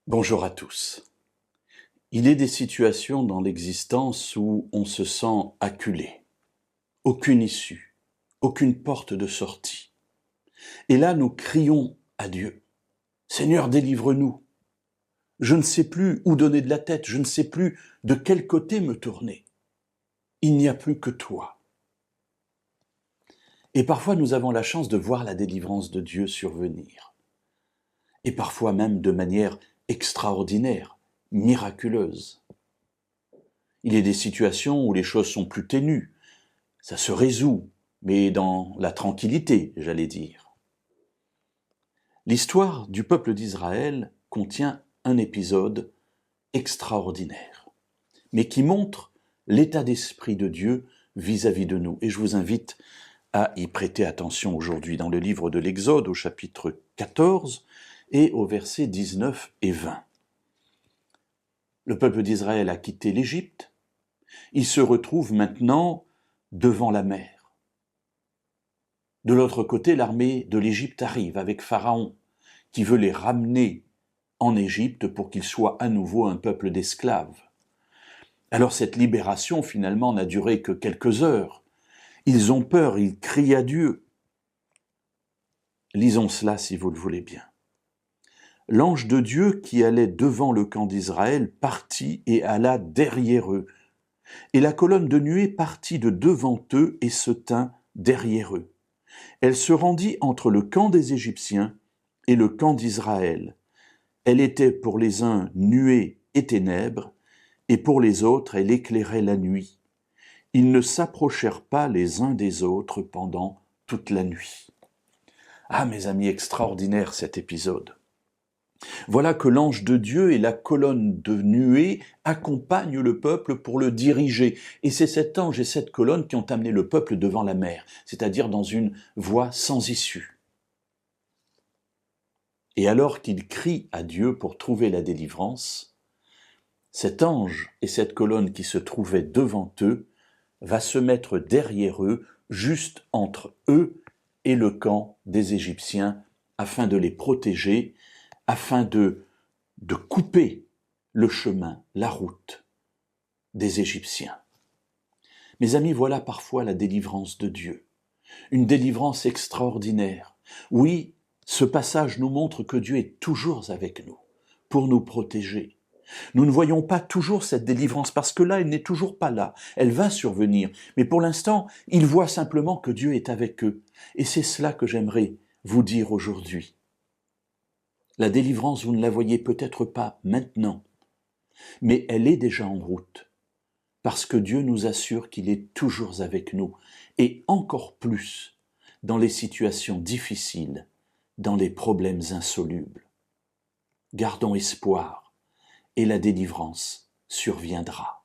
Bonjour à tous. Il est des situations dans l'existence où on se sent acculé, aucune issue, aucune porte de sortie. Et là, nous crions à Dieu. Seigneur, délivre-nous. Je ne sais plus où donner de la tête, je ne sais plus de quel côté me tourner. Il n'y a plus que toi. Et parfois, nous avons la chance de voir la délivrance de Dieu survenir. Et parfois même de manière extraordinaire, miraculeuse. Il y a des situations où les choses sont plus ténues, ça se résout, mais dans la tranquillité, j'allais dire. L'histoire du peuple d'Israël contient un épisode extraordinaire, mais qui montre l'état d'esprit de Dieu vis-à-vis de nous. Et je vous invite à y prêter attention aujourd'hui dans le livre de l'Exode au chapitre 14 et au versets 19 et 20. Le peuple d'Israël a quitté l'Égypte, il se retrouve maintenant devant la mer. De l'autre côté, l'armée de l'Égypte arrive avec Pharaon, qui veut les ramener en Égypte pour qu'ils soient à nouveau un peuple d'esclaves. Alors cette libération, finalement, n'a duré que quelques heures. Ils ont peur, ils crient à Dieu. Lisons cela si vous le voulez bien. L'ange de Dieu qui allait devant le camp d'Israël partit et alla derrière eux. Et la colonne de nuée partit de devant eux et se tint derrière eux. Elle se rendit entre le camp des Égyptiens et le camp d'Israël. Elle était pour les uns nuée et ténèbres, et pour les autres elle éclairait la nuit. Ils ne s'approchèrent pas les uns des autres pendant toute la nuit. Ah, mes amis, extraordinaire cet épisode. Voilà que l'ange de Dieu et la colonne de nuée accompagnent le peuple pour le diriger. Et c'est cet ange et cette colonne qui ont amené le peuple devant la mer, c'est-à-dire dans une voie sans issue. Et alors qu'ils crient à Dieu pour trouver la délivrance, cet ange et cette colonne qui se trouvaient devant eux va se mettre derrière eux, juste entre eux et le camp des Égyptiens, afin de les protéger, afin de couper le chemin, la route des Égyptiens. Mes amis, voilà parfois la délivrance de Dieu, une délivrance extraordinaire. Oui, ce passage nous montre que Dieu est toujours avec nous, pour nous protéger. Nous ne voyons pas toujours cette délivrance, parce que là, elle n'est toujours pas là. Elle va survenir, mais pour l'instant, ils voient simplement que Dieu est avec eux. Et c'est cela que j'aimerais vous dire aujourd'hui. La délivrance, vous ne la voyez peut-être pas maintenant, mais elle est déjà en route, parce que Dieu nous assure qu'il est toujours avec nous, et encore plus dans les situations difficiles, dans les problèmes insolubles. Gardons espoir, et la délivrance surviendra.